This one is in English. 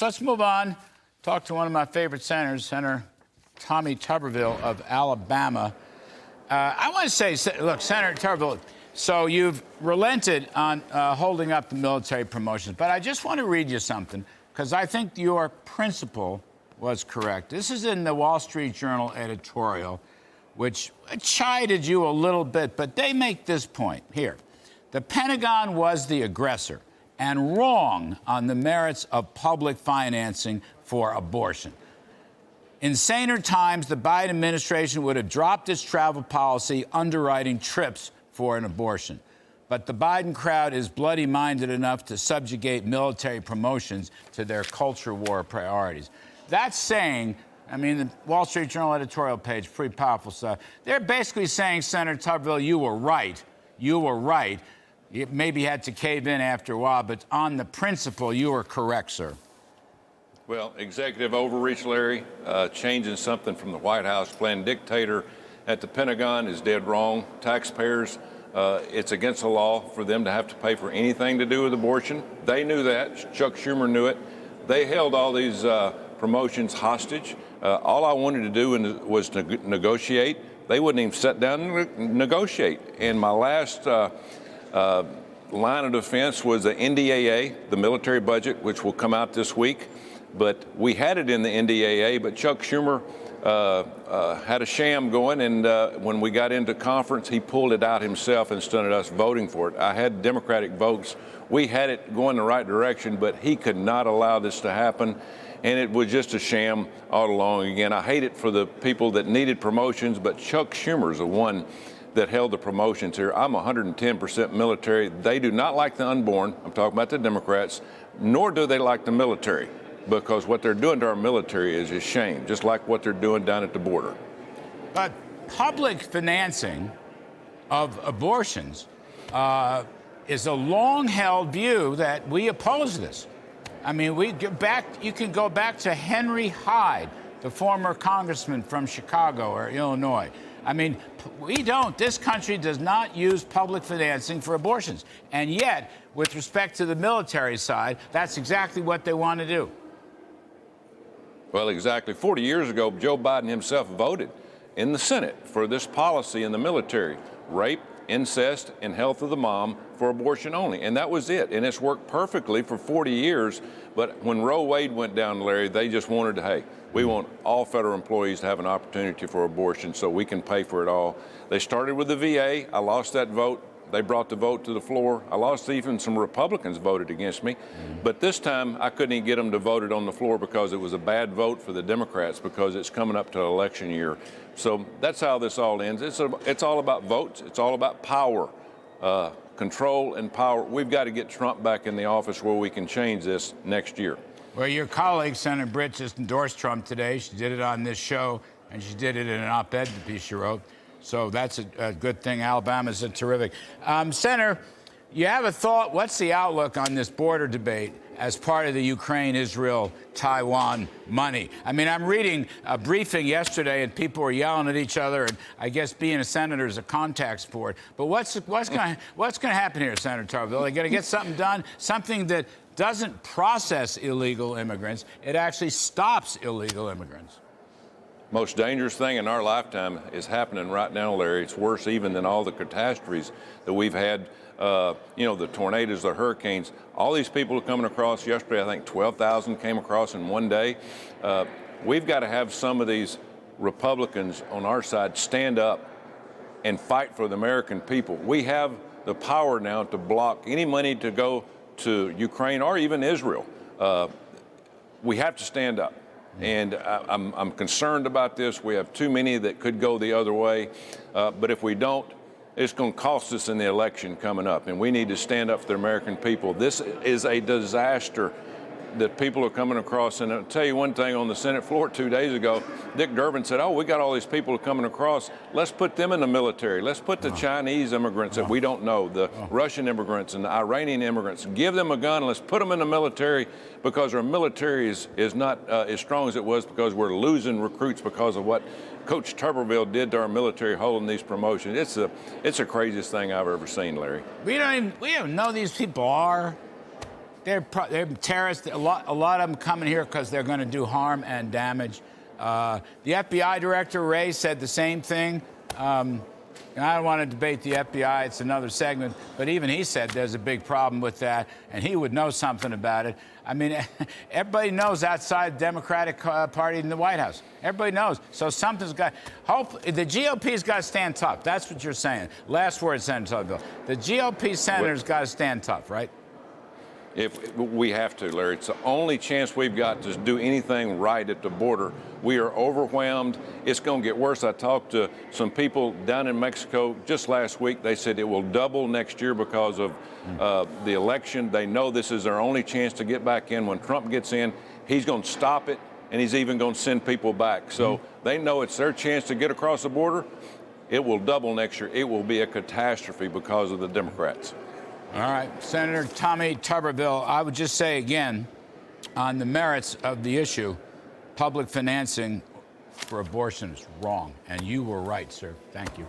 Let's move on. Talk to one of my favorite senators, Senator Tommy Tuberville of Alabama. I want to say, look, Senator Tuberville, so you've relented on holding up the military promotions, but I just want to read you something, because I think your principle was correct. This is in the Wall Street Journal editorial, which chided you a little bit, but they make this point here. The Pentagon was the aggressor and wrong on the merits of public financing for abortion. In saner times, the Biden administration would have dropped its travel policy underwriting trips for an abortion. But the Biden crowd is bloody-minded enough to subjugate military promotions to their culture war priorities. That's saying, I mean, the Wall Street Journal editorial page, pretty powerful stuff. They're basically saying, Senator Tuberville, you were right. You were right. You maybe had to cave in after a while, but on the principle, you were correct, sir. Well, executive overreach, Larry, changing something from the White House, playing dictator at the Pentagon is dead wrong. Taxpayers, it's against the law for them to have to pay for anything to do with abortion. They knew that. Chuck Schumer knew it. They held all these promotions hostage. All I wanted to do was to negotiate. They wouldn't even sit down and negotiate. And my last line of defense was the NDAA, the military budget, which will come out this week. But we had it in the NDAA, but Chuck Schumer had a sham going, and when we got into conference, he pulled it out himself instead of us voting for it. I had Democratic votes. We had it going the right direction, but he could not allow this to happen, and it was just a sham all along. Again, I hate it for the people that needed promotions, but Chuck Schumer's the one that held the promotions here. I'm 110% military. They do not like the unborn. I'm talking about the Democrats, nor do they like the military, because what they're doing to our military is a shame, just like what they're doing down at the border. But public financing of abortions is a long-held view that we oppose this. I mean, you can go back to Henry Hyde, the former congressman from Chicago or Illinois. I mean, this country does not use public financing for abortions. And yet, with respect to the military side, that's exactly what they want to do. Well, exactly. 40 years ago, Joe Biden himself voted in the Senate for this policy in the military: rape, incest, and health of the mom for abortion only. And that was it. And it's worked perfectly for 40 years. But when Roe Wade went down, Larry, they just wanted to, hey, we want all federal employees to have an opportunity for abortion so we can pay for it all. They started with the VA. I lost that vote. They brought the vote to the floor. I lost. Even some Republicans voted against me. But this time, I couldn't even get them to vote it on the floor because it was a bad vote for the Democrats, because it's coming up to election year. So that's how this all ends. It's all about votes. It's all about power, control and power. We've got to get Trump back in the office where we can change this next year. Well, your colleague, Senator Britt, just endorsed Trump today. She did it on this show, and she did it in an op-ed piece she wrote. So that's a good thing. Alabama's a terrific. Senator, you have a thought? What's the outlook on this border debate as part of the Ukraine, Israel, Taiwan money? I mean, I'm reading a briefing yesterday, and people were yelling at each other, and I guess being a senator is a contact sport. But what's going to happen here, Senator Tuberville? They're going to get something done, something that doesn't process illegal immigrants. It actually stops illegal immigrants. Most dangerous thing in our lifetime is happening right now, Larry. It's worse even than all the catastrophes that we've had, the tornadoes, the hurricanes. All these people are coming across. Yesterday, I think 12,000 came across in one day. We've got to have some of these Republicans on our side stand up and fight for the American people. We have the power now to block any money to go to Ukraine or even Israel. We have to stand up. And I'm concerned about this. We have too many that could go the other way. But if we don't, it's going to cost us in the election coming up. And we need to stand up for the American people. This is a disaster that people are coming across. And I'll tell you one thing, on the Senate floor 2 days ago, Dick Durbin said, oh, we got all these people coming across. Let's put them in the military. Let's put the Chinese immigrants that we don't know, the Russian immigrants and the Iranian immigrants, give them a gun and let's put them in the military, because our military is not as strong as it was, because we're losing recruits because of what Coach Tuberville did to our military holding these promotions. It's the craziest thing I've ever seen, Larry. We don't even know these people are. they're terrorists. A lot of them coming here because they're going to do harm and damage. The FBI director, Wray, said the same thing. And I don't want to debate the FBI. It's another segment. But even he said there's a big problem with that, and he would know something about it. I mean, everybody knows outside the Democratic Party in the White House. Everybody knows. So something's got... The GOP's got to stand tough. That's what you're saying. Last word, Senator Tuberville. The GOP senators got to stand tough, right? If we have to, Larry, it's the only chance we've got to do anything right at the border. We are overwhelmed. It's going to get worse. I talked to some people down in Mexico just last week. They said it will double next year because of the election. They know this is their only chance to get back in. When Trump gets in, he's going to stop it, and he's even going to send people back. So they know it's their chance to get across the border. It will double next year. It will be a catastrophe because of the Democrats. All right, Senator Tommy Tuberville, I would just say again, on the merits of the issue, public financing for abortion is wrong. And you were right, sir. Thank you.